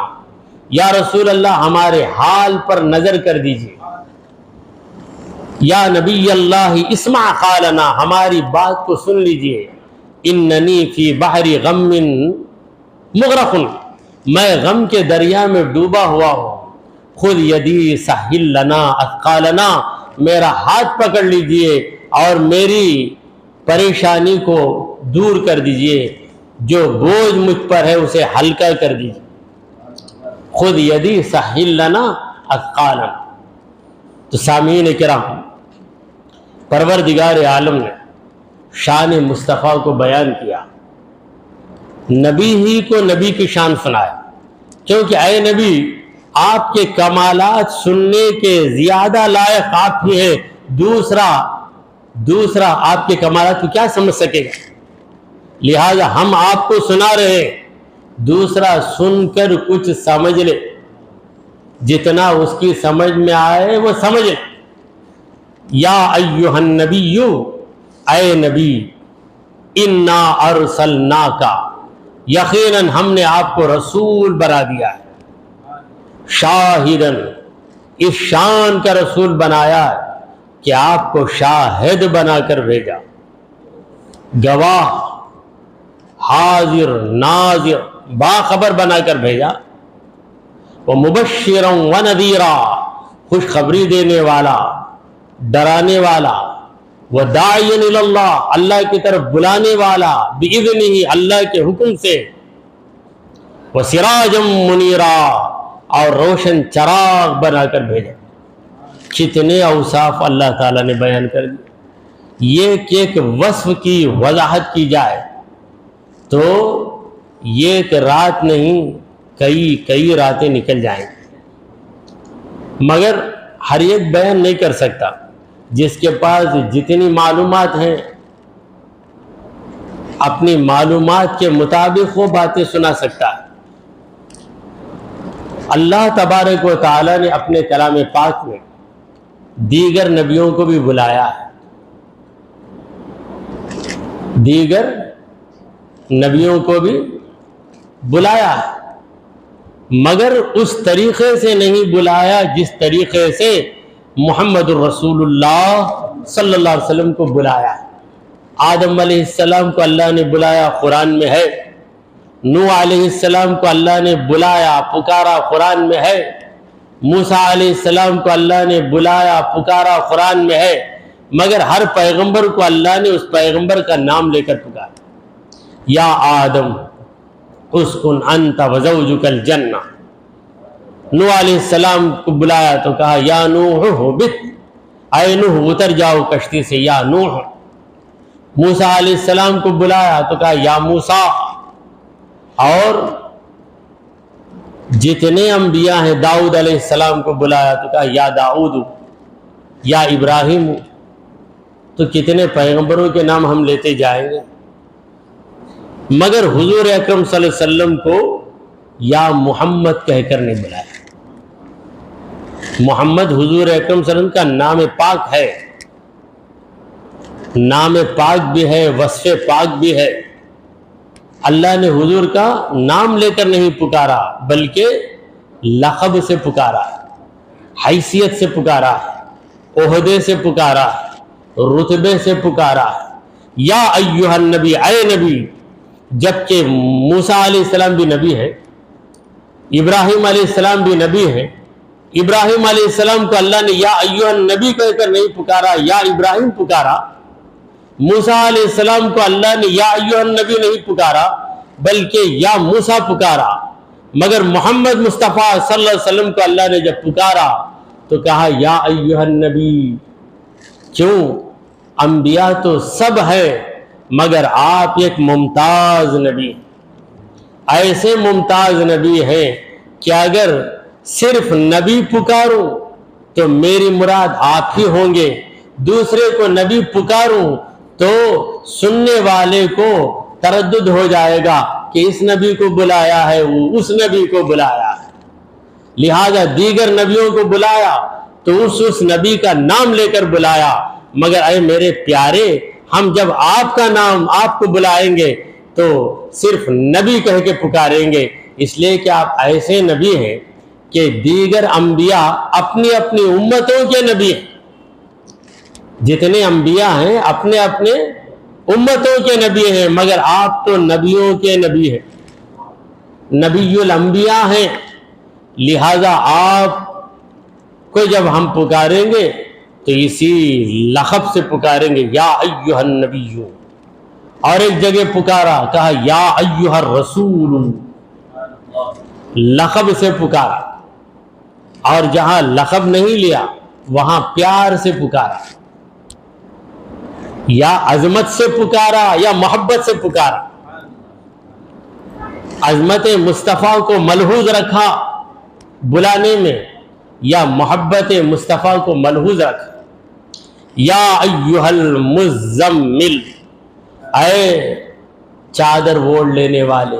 یا رسول اللہ ہمارے حال پر نظر کر دیجیے، یا نبی اللہ اسمع قالنا، ہماری بات کو سن لیجیے، اننی فی بحر غم مغرق، میں غم کے دریا میں ڈوبا ہوا ہوں، خذ یدی سہل لنا اثقالنا، میرا ہاتھ پکڑ لیجئے اور میری پریشانی کو دور کر دیجئے، جو بوجھ مجھ پر ہے اسے ہلکا کر دیجئے، خذ یدی سہل لنا اثقالنا۔ تو سامعین کرام، پروردگار عالم نے شان مصطفیٰ کو بیان کیا، نبی ہی کو نبی کی شان سنایا، کیونکہ اے نبی آپ کے کمالات سننے کے زیادہ لائق آپ ہی ہیں، دوسرا آپ کے کمالات کو کیا سمجھ سکے گا؟ لہذا ہم آپ کو سنا رہے ہیں، دوسرا سن کر کچھ سمجھ لے، جتنا اس کی سمجھ میں آئے وہ سمجھ لے۔ یا ایھا النبی، اے نبی، انا ارسلناک، یقیناً ہم نے آپ کو رسول بنا دیا ہے، شاہداً، اس شان کا رسول بنایا ہے کہ آپ کو شاہد بنا کر بھیجا، گواہ، حاضر، ناظر، باخبر بنا کر بھیجا، ومبشرا ونذیرا، خوشخبری دینے والا، ڈرانے والا، وداعیا الی اللہ، اللہ کی طرف بلانے والا، باذنہ، اللہ کے حکم سے، وسراجا منیرا، اور روشن چراغ بنا کر بھیجا۔ کتنے اوصاف اللہ تعالیٰ نے بیان کر دی۔ یہ کہ ایک وصف کی وضاحت کی جائے تو یہ ایک رات نہیں، کئی راتیں نکل جائیں، مگر ہر ایک بیان نہیں کر سکتا۔ جس کے پاس جتنی معلومات ہیں، اپنی معلومات کے مطابق وہ باتیں سنا سکتا ہے۔ اللہ تبارک و تعالی نے اپنے کلام پاک میں دیگر نبیوں کو بھی بلایا ہے، دیگر نبیوں کو بھی بلایا ہے، مگر اس طریقے سے نہیں بلایا جس طریقے سے محمد الرسول اللہ صلی اللہ علیہ وسلم کو بلایا ہے۔ آدم علیہ السلام کو اللہ نے بلایا، قرآن میں ہے۔ نوح علیہ السلام کو اللہ نے بلایا، پکارا، قرآن میں ہے۔ موسیٰ علیہ السلام کو اللہ نے بلایا، پکارا، قرآن میں ہے، مگر ہر پیغمبر کو اللہ نے اس پیغمبر کا نام لے کر پکارا۔ یا آدم اسکن انت وزوجک الجنہ، نوح علیہ السلام کو بلایا تو کہا یا نوح اہبط، اے نوح اتر جاؤ کشتی سے، یا نوح۔ موسیٰ علیہ السلام کو بلایا تو کہا یا موسیٰ۔ اور جتنے انبیاء ہیں، داؤد علیہ السلام کو بلایا تو کہا یا داؤد، یا ابراہیم۔ تو کتنے پیغمبروں کے نام ہم لیتے جائیں گے، مگر حضور اکرم صلی اللہ علیہ وسلم کو یا محمد کہہ کر نہیں بلایا۔ محمد حضور اکرم صلی اللہ علیہ وسلم کا نام پاک ہے، نام پاک بھی ہے، وصف پاک بھی ہے۔ اللہ نے حضور کا نام لے کر نہیں پکارا، بلکہ لقب سے پکارا، حیثیت سے پکارا، عہدے سے پکارا، رتبے سے پکارا۔ یا ایھا النبی، اے نبی، جبکہ موسیٰ علیہ السلام بھی نبی ہے، ابراہیم علیہ السلام بھی نبی ہے۔ ابراہیم علیہ السلام کو اللہ نے یا ایھا النبی کہہ کر نہیں پکارا، یا ابراہیم پکارا۔ موسیٰ علیہ السلام کو اللہ نے یا ایھا النبی نہیں پکارا، بلکہ یا موسیٰ پکارا۔ مگر محمد مصطفیٰ صلی اللہ علیہ وسلم کو اللہ نے جب پکارا تو کہا یا ایھا النبی۔ کیوں؟ انبیاء تو سب ہے، مگر آپ ایک ممتاز نبی، ایسے ممتاز نبی ہیں کہ اگر صرف نبی پکاروں تو میری مراد آپ ہی ہوں گے، دوسرے کو نبی پکاروں تو سننے والے کو تردد ہو جائے گا کہ اس نبی کو بلایا ہے، وہ اس نبی کو بلایا ہے۔ لہذا دیگر نبیوں کو بلایا تو اس نبی کا نام لے کر بلایا، مگر اے میرے پیارے، ہم جب آپ کا نام آپ کو بلائیں گے تو صرف نبی کہہ کے پکاریں گے، اس لیے کہ آپ ایسے نبی ہیں کہ دیگر انبیاء اپنی اپنی امتوں کے نبی ہیں۔ جتنے انبیاء ہیں اپنے اپنے امتوں کے نبی ہیں، مگر آپ تو نبیوں کے نبی ہیں، نبی الانبیاء ہیں۔ لہذا آپ کو جب ہم پکاریں گے تو اسی لقب سے پکاریں گے، یا ایھا النبی۔ اور ایک جگہ پکارا، کہا یا ایھا الرسول، لقب سے پکارا۔ اور جہاں لقب نہیں لیا وہاں پیار سے پکارا، یا عظمت سے پکارا یا محبت سے پکارا۔ عظمت مصطفیٰ کو ملحوظ رکھا بلانے میں، یا محبت مصطفیٰ کو ملحوظ رکھا۔ یا ایھا المزمل، اے چادر اوڑھ لینے والے،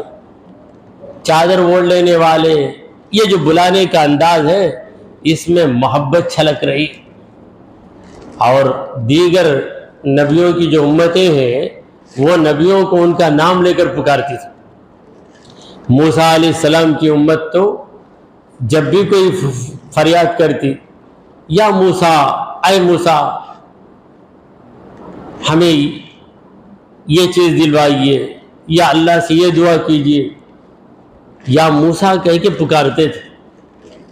چادر اوڑھ لینے والے۔ یہ جو بلانے کا انداز ہے اس میں محبت چھلک رہی۔ اور دیگر نبیوں کی جو امتیں ہیں وہ نبیوں کو ان کا نام لے کر پکارتی تھی۔ موسیٰ علیہ السلام کی امت تو جب بھی کوئی فریاد کرتی، یا موسیٰ، اے موسیٰ ہمیں یہ چیز دلوائیے، یا اللہ سے یہ دعا کیجیے، یا موسیٰ کہہ کے پکارتے تھے۔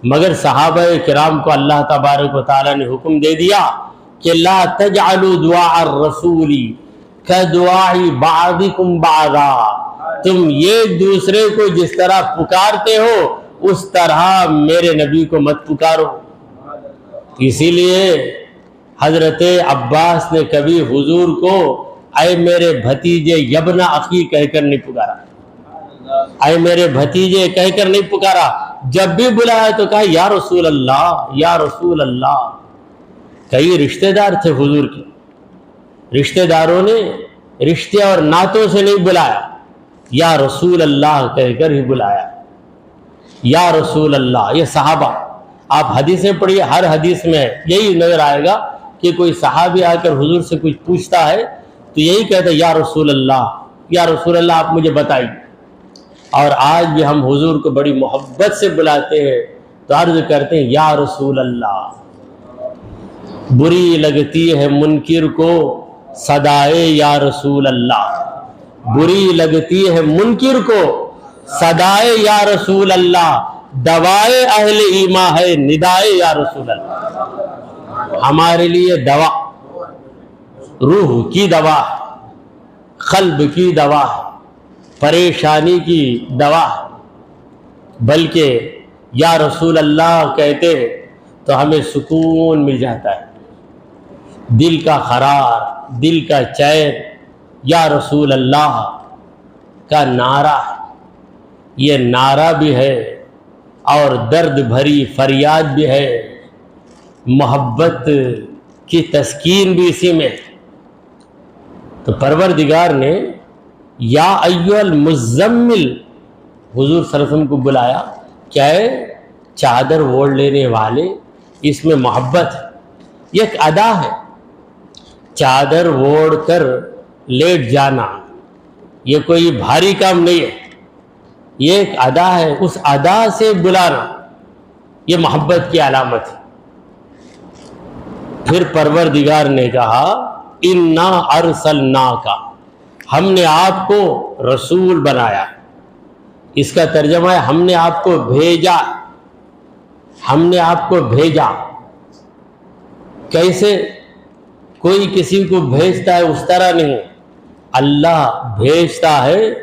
مگر صحابہ کرام کو اللہ تبارک و تعالیٰ نے حکم دے دیا کہ لا تجعلوا دعاء الرسول کدعاء بعضکم بعضا، تم ایک دوسرے کو جس طرح پکارتے ہو اس طرح میرے نبی کو مت پکارو۔ اسی لیے حضرت عباس نے کبھی حضور کو اے میرے بھتیجے یبن اخی کہہ کر نہیں پکارا، اے میرے بھتیجے کہہ کر نہیں پکارا۔ جب بھی بلایا تو کہا یا رسول اللہ، یا رسول اللہ۔ کئی رشتہ دار تھے حضور کے، رشتہ داروں نے رشتے اور ناتوں سے نہیں بلایا، یا رسول اللہ کہہ کر ہی بلایا، یا رسول اللہ۔ یہ صحابہ، آپ حدیثیں پڑھیے، ہر حدیث میں یہی نظر آئے گا کہ کوئی صحابی آ کر حضور سے کچھ پوچھتا ہے تو یہی کہتا ہے یا رسول اللہ، یا رسول اللہ آپ مجھے بتائیے۔ اور آج بھی ہم حضور کو بڑی محبت سے بلاتے ہیں تو عرض کرتے ہیں یا رسول اللہ۔ بری لگتی ہے منکر کو صدائے یا رسول اللہ، بری لگتی ہے منکر کو صدائے یا رسول اللہ، دوائے اہل ایمان ہے ندائے یا رسول اللہ۔ ہمارے لیے دوا، روح کی دوا، قلب کی دوا، پریشانی کی دوا، بلکہ یا رسول اللہ کہتے تو ہمیں سکون مل جاتا ہے، دل کا قرار، دل کا چین۔ یا رسول اللہ کا نعرہ، یہ نعرہ بھی ہے اور درد بھری فریاد بھی ہے، محبت کی تسکین بھی اسی میں۔ تو پروردگار نے یا ایھا المزمل حضور صلی اللہ علیہ وسلم کو بلایا، کیا ہے؟ چادر اوڑھ لینے والے، اس میں محبت ہے، یہ ایک ادا ہے۔ چادر اوڑھ کر لیٹ جانا یہ کوئی بھاری کام نہیں ہے، یہ ایک ادا ہے، اس ادا سے بلانا یہ محبت کی علامت ہے۔ پھر پروردگار نے کہا انا ارسلناک، ہم نے آپ کو رسول بنایا۔ اس کا ترجمہ ہے ہم نے آپ کو بھیجا، ہم نے آپ کو بھیجا۔ کیسے؟ کوئی کسی کو بھیجتا ہے اس طرح نہیں، اللہ بھیجتا ہے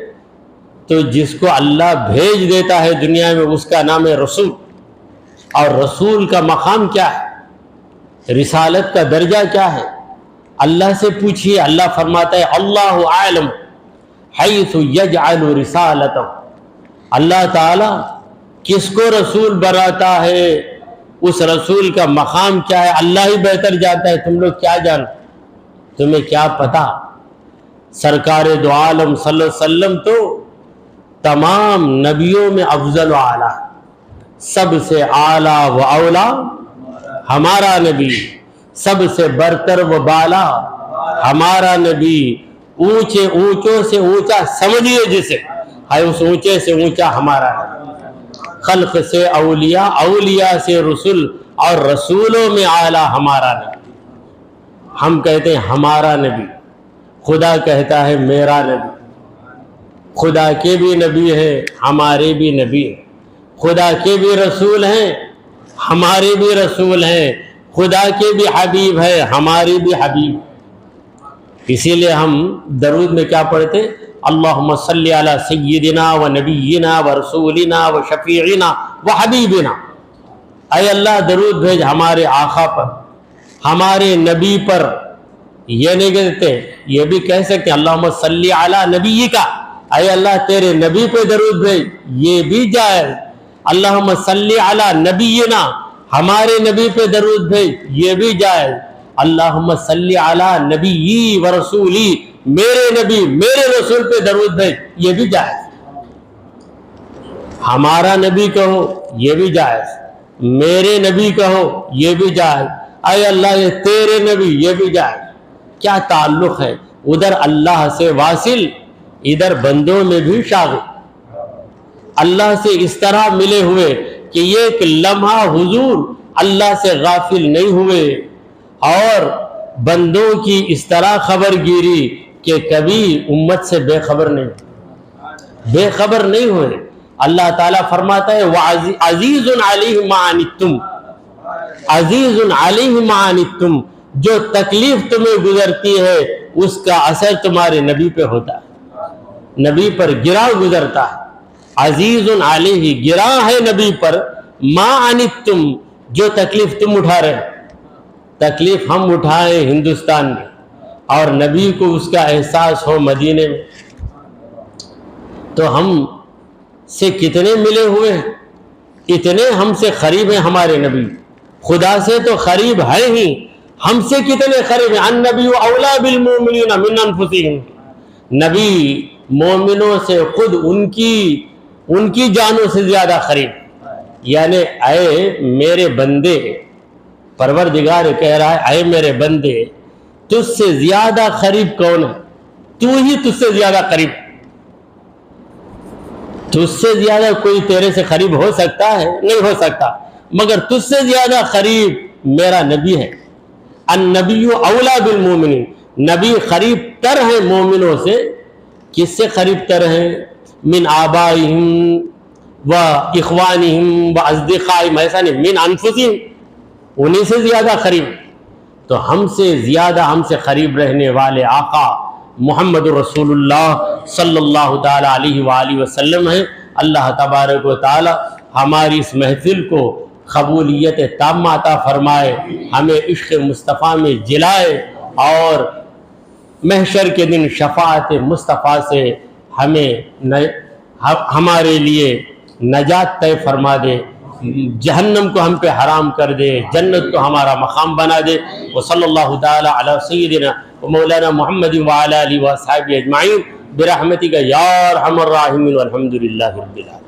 تو جس کو اللہ بھیج دیتا ہے دنیا میں اس کا نام ہے رسول۔ اور رسول کا مقام کیا ہے؟ رسالت کا درجہ کیا ہے؟ اللہ سے پوچھئے، اللہ فرماتا ہے اللہ عالم حیث یجعل رسالتہ، اللہ تعالی کس کو رسول بناتا ہے اس رسول کا مقام کیا ہے اللہ ہی بہتر جانتا ہے، تم لوگ کیا جانو، تمہیں کیا پتا۔ سرکار دو عالم صلی اللہ علیہ وسلم تو تمام نبیوں میں افضل و اعلیٰ، سب سے اعلیٰ و اولا ہمارا نبی، سب سے برتر و بالا ہمارا نبی، اونچے اونچوں سے اونچا سمجھیے جسے، ہے اس اونچے سے اونچا ہمارا نبی، خلق سے اولیاء، اولیاء سے رسول، اور رسولوں میں اعلیٰ ہمارا نبی۔ ہم کہتے ہیں ہمارا نبی، خدا کہتا ہے میرا نبی۔ خدا کے بھی نبی ہیں، ہمارے بھی نبی ہیں، خدا کے بھی رسول ہیں، ہمارے بھی رسول ہیں، خدا کے بھی حبیب ہیں، ہمارے بھی حبیب۔ اسی لیے ہم درود میں کیا پڑھتے؟ اللہم صلی علی سیدنا و نبینا و رسولنا و شفیعنا و حبیبنا۔ اے اللہ درود بھیج ہمارے آقا پر، ہمارے نبی پر۔ یہ نہیں کہتے، یہ بھی کہہ سکتے اللہم صلی علی نبیکا، اے اللہ تیرے نبی پہ درود بھیج، یہ بھی جائز۔ اللہم صلی علی نبینا، ہمارے نبی پہ درود بھیج، یہ بھی جائز۔ اللہم صلی علی نبی و رسولی، میرے نبی میرے رسول پہ درود بھیج، یہ بھی جائز۔ ہمارا نبی کہو یہ بھی جائز، میرے نبی کہو یہ بھی جائز، اے اللہ یہ تیرے نبی، یہ بھی جائز۔ کیا تعلق ہے؟ ادھر اللہ سے واصل، ادھر بندوں میں بھی شاغل، اللہ سے اس طرح ملے ہوئے کہ یہ ایک لمحہ حضور اللہ سے غافل نہیں ہوئے، اور بندوں کی اس طرح خبر گیری کہ کبھی امت سے بے خبر نہیں ہوئے۔ اللہ تعالیٰ فرماتا ہے عزیز علیہ ما عنتم، عزیز علیہ ما عنتم، جو تکلیف تمہیں گزرتی ہے اس کا اثر تمہارے نبی پہ ہوتا ہے، نبی پر گرا گزرتا ہے۔ عزیز علیہ گرا ہے نبی پر، ما عنتم جو تکلیف تم اٹھا رہے ہیں۔ تکلیف ہم اٹھائیں ہندوستان میں، اور نبی کو اس کا احساس ہو مدینے میں، تو ہم سے کتنے ملے ہوئے ہیں، اتنے ہم سے قریب ہیں ہمارے نبی۔ خدا سے تو قریب ہے ہی، ہم سے کتنے قریب ہیں۔ النبی اولا بالمؤمنین من انفسہم، نبی مومنوں سے خود ان کی جانوں سے زیادہ قریب۔ یعنی اے میرے بندے، پروردگار کہہ رہا ہے اے میرے بندے، تجھ سے زیادہ قریب کون ہے؟ تو ہی تجھ سے زیادہ قریب۔ تجھ سے زیادہ کوئی تیرے سے قریب ہو سکتا ہے؟ نہیں ہو سکتا، مگر تجھ سے زیادہ قریب میرا نبی ہے۔ النبی اولا بالمومنین، نبی قریب تر ہے مومنوں سے۔ کس سے قریب تر ہیں؟ من آبائہم و اخوانہم و اصدقائہم، ایسا نہیں، من انفسہم، انہی سے زیادہ قریب۔ تو ہم سے زیادہ ہم سے قریب رہنے والے آقا محمد رسول اللہ صلی اللہ تعالی علیہ وآلہ وسلم ہیں۔ اللہ تبارک و تعالی ہماری اس محفل کو قبولیت تامہ عطا فرمائے، ہمیں عشق مصطفیٰ میں جلائے، اور محشر کے دن شفاعت مصطفیٰ سے ہمارے لیے نجات طے فرما دے، جہنم کو ہم پہ حرام کر دے، جنت کو ہمارا مقام بنا دے۔ وصلی اللہ تعالی علی سیدنا و مولانا محمد وعلی آلہ و اصحابہ اجمعین برحمتک یا ارحم الراحمین والحمد للہ رب العالمین۔